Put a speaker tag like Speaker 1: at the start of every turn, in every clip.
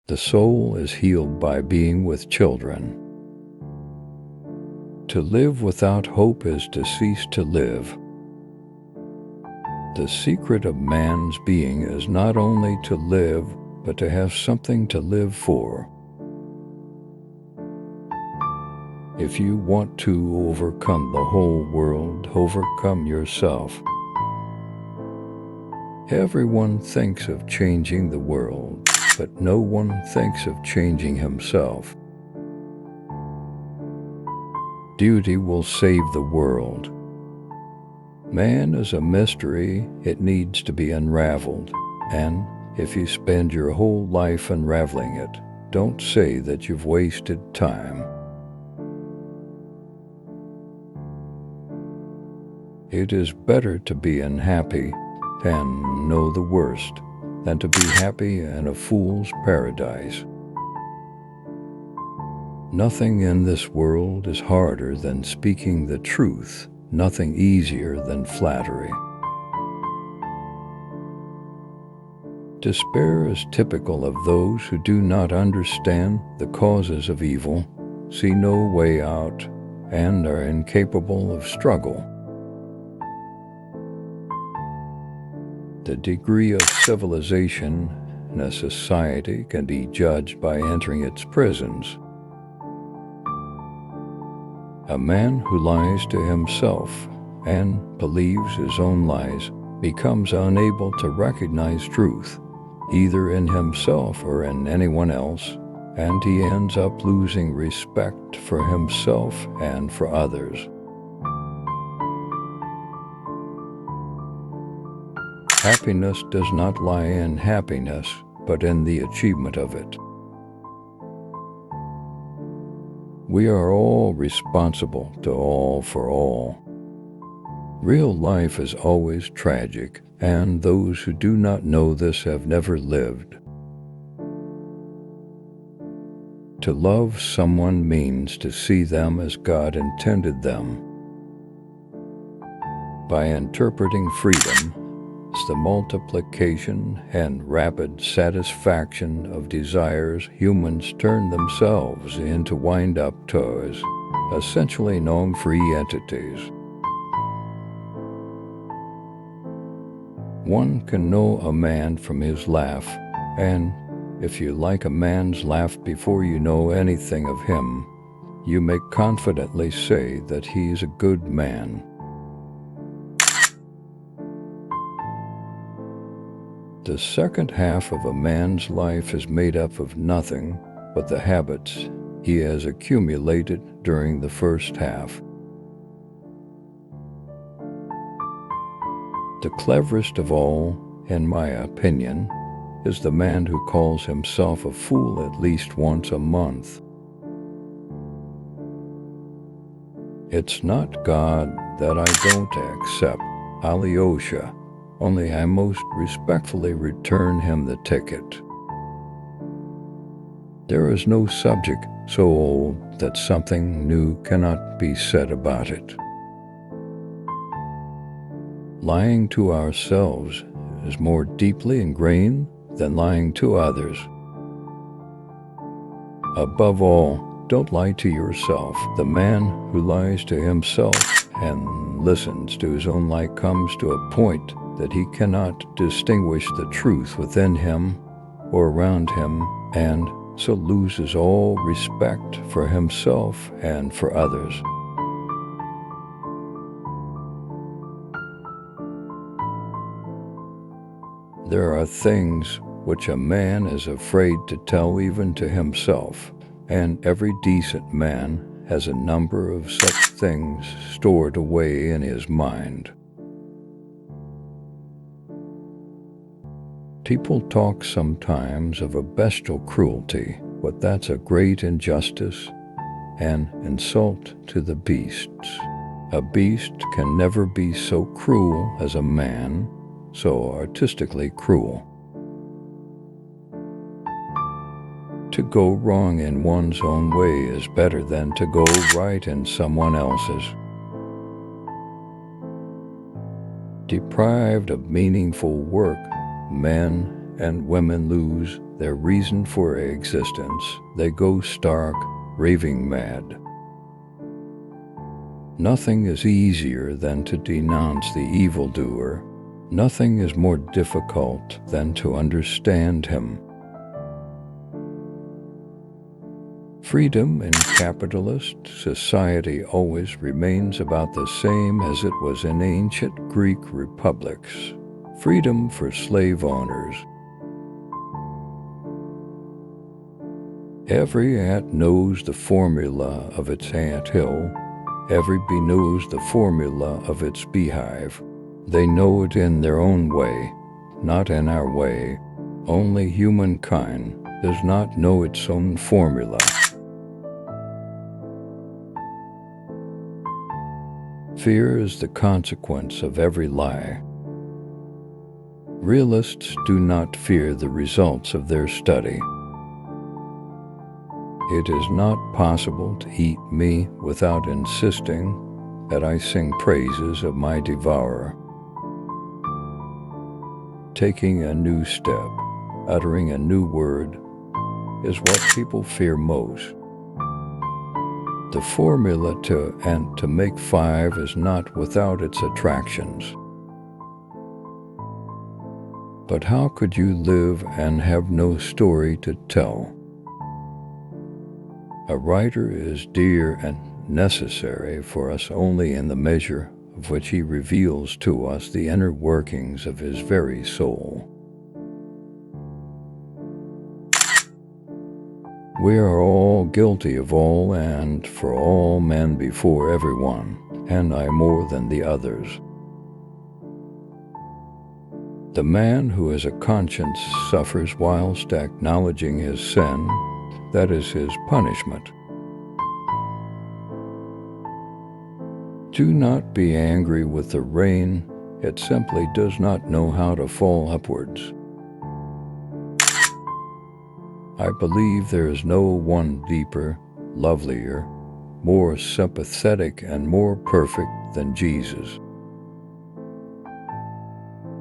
Speaker 1: The soul is healed by being with children. To live without hope is to cease to live. The secret of man's being is not only to live, but to have something to live for. If you want to overcome the whole world, overcome yourself. Everyone thinks of changing the world, but no one thinks of changing himself. Duty will save the world. Man is a mystery, it needs to be unraveled, and if you spend your whole life unraveling it, don't say that you've wasted time. It is better to be unhappy and know the worst than to be happy in a fool's paradise. Nothing in this world is harder than speaking the truth, nothing easier than flattery. Despair is typical of those who do not understand the causes of evil, see no way out, and are incapable of struggle. The degree of civilization in a society can be judged by entering its prisons. A man who lies to himself and believes his own lies becomes unable to recognize truth, either in himself or in anyone else, and he ends up losing respect for himself and for others. Happiness does not lie in happiness, but in the achievement of it. We are all responsible to all for all. Real life is always tragic, and those who do not know this have never lived. To love someone means to see them as God intended them. By interpreting freedom, the multiplication and rapid satisfaction of desires, humans turn themselves into wind-up toys, essentially non-free entities. One can know a man from his laugh, and if you like a man's laugh before you know anything of him, you may confidently say that he is a good man. The second half of a man's life is made up of nothing but the habits he has accumulated during the first half. The cleverest of all, in my opinion, is the man who calls himself a fool at least once a month. It's not God that I don't accept, Alyosha. Only I most respectfully return him the ticket. There is no subject so old that something new cannot be said about it. Lying to ourselves is more deeply ingrained than lying to others. Above all, don't lie to yourself. The man who lies to himself and listens to his own lie comes to a point that he cannot distinguish the truth within him or around him, and so loses all respect for himself and for others. There are things which a man is afraid to tell even to himself, and every decent man has a number of such things stored away in his mind. People talk sometimes of a bestial cruelty, but that's a great injustice and insult to the beasts. A beast can never be so cruel as a man, so artistically cruel. To go wrong in one's own way is better than to go right in someone else's. Deprived of meaningful work, men and women lose their reason for existence, they go stark, raving mad. Nothing is easier than to denounce the evildoer. Nothing is more difficult than to understand him. Freedom in capitalist society always remains about the same as it was in ancient Greek republics. Freedom for slave owners. Every ant knows the formula of its ant hill. Every bee knows the formula of its beehive. They know it in their own way, not in our way. Only humankind does not know its own formula. Fear is the consequence of every lie. Realists do not fear the results of their study. It is not possible to eat me without insisting that I sing praises of my devourer. Taking a new step, uttering a new word, is what people fear most. The formula to make 5 is not without its attractions. But how could you live and have no story to tell? A writer is dear and necessary for us only in the measure of which he reveals to us the inner workings of his very soul. We are all guilty of all and for all men before everyone, and I more than the others. The man who has a conscience suffers whilst acknowledging his sin. That is his punishment. Do not be angry with the rain. It simply does not know how to fall upwards. I believe there is no one deeper, lovelier, more sympathetic, and more perfect than Jesus.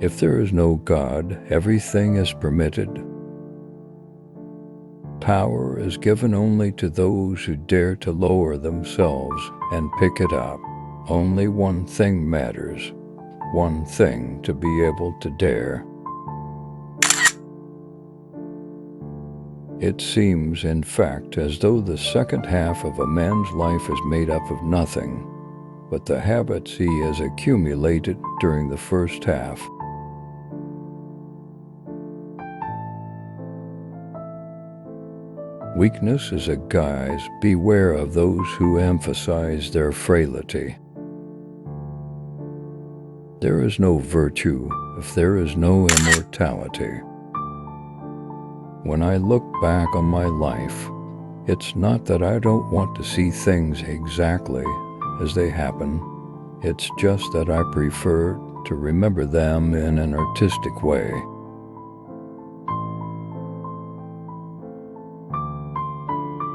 Speaker 1: If there is no God, everything is permitted. Power is given only to those who dare to lower themselves and pick it up. Only one thing matters, one thing to be able to dare. It seems, in fact, as though the second half of a man's life is made up of nothing but the habits he has accumulated during the first half. Weakness is a guise. Beware of those who emphasize their frailty. There is no virtue if there is no immortality. When I look back on my life, it's not that I don't want to see things exactly as they happen. It's just that I prefer to remember them in an artistic way.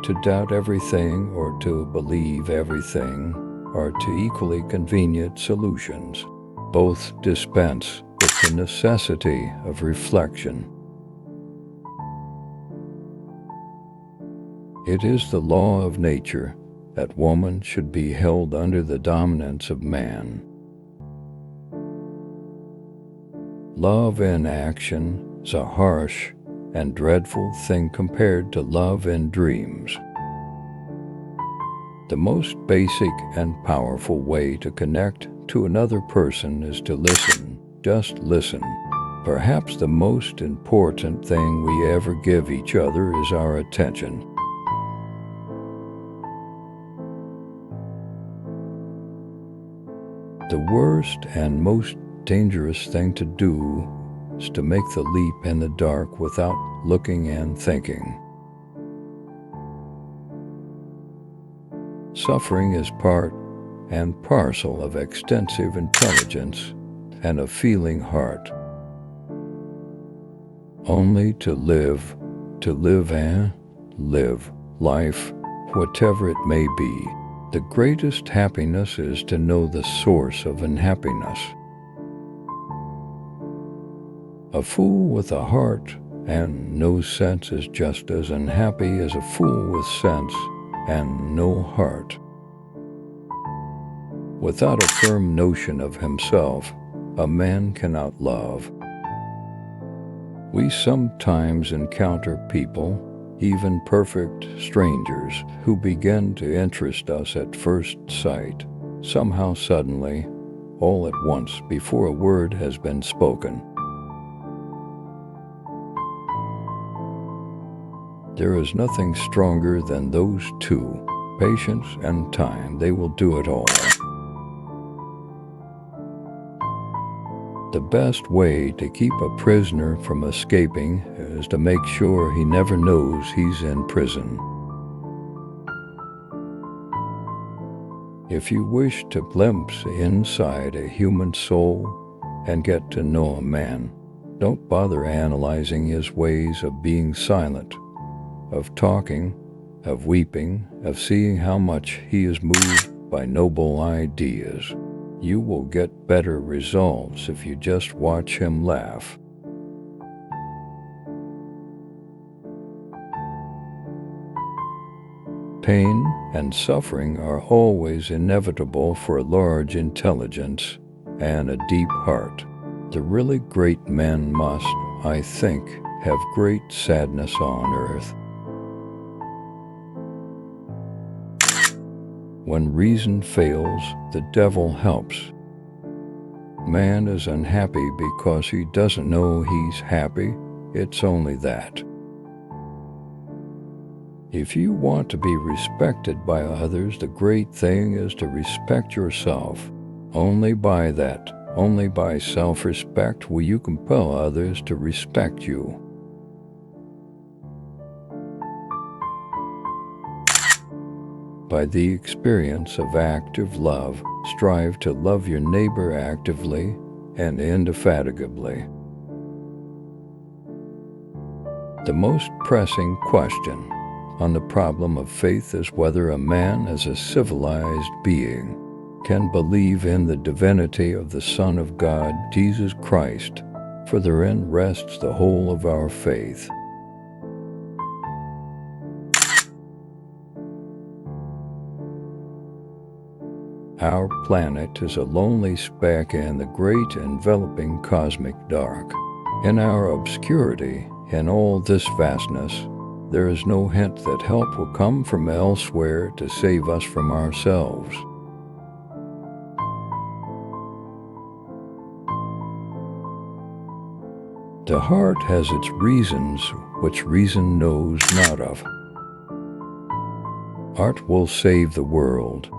Speaker 1: To doubt everything or to believe everything are two equally convenient solutions. Both dispense with the necessity of reflection. It is the law of nature that woman should be held under the dominance of man. Love in action is a harsh and dreadful thing compared to love in dreams. The most basic and powerful way to connect to another person is to listen, just listen. Perhaps the most important thing we ever give each other is our attention. The worst and most dangerous thing to do is to make the leap in the dark without looking and thinking. Suffering is part and parcel of extensive intelligence and a feeling heart. Only to live and live life, whatever it may be. The greatest happiness is to know the source of unhappiness. A fool with a heart and no sense is just as unhappy as a fool with sense and no heart. Without a firm notion of himself, a man cannot love. We sometimes encounter people, even perfect strangers, who begin to interest us at first sight, somehow suddenly, all at once before a word has been spoken. There is nothing stronger than those two, patience and time. They will do it all. The best way to keep a prisoner from escaping is to make sure he never knows he's in prison. If you wish to glimpse inside a human soul and get to know a man, don't bother analyzing his ways of being silent, of talking, of weeping, of seeing how much he is moved by noble ideas. You will get better results if you just watch him laugh. Pain and suffering are always inevitable for a large intelligence and a deep heart. The really great men must, I think, have great sadness on earth. When reason fails, the devil helps. Man is unhappy because he doesn't know he's happy. It's only that. If you want to be respected by others, the great thing is to respect yourself. Only by self-respect, will you compel others to respect you. By the experience of active love, strive to love your neighbor actively and indefatigably. The most pressing question on the problem of faith is whether a man, as a civilized being, can believe in the divinity of the Son of God, Jesus Christ, for therein rests the whole of our faith. Our planet is a lonely speck in the great enveloping cosmic dark. In our obscurity, in all this vastness, there is no hint that help will come from elsewhere to save us from ourselves. The heart has its reasons which reason knows not of. Art will save the world.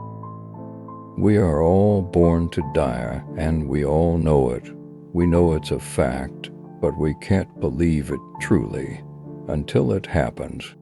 Speaker 1: We are all born to die, and we all know it. We know it's a fact, but we can't believe it truly until it happens.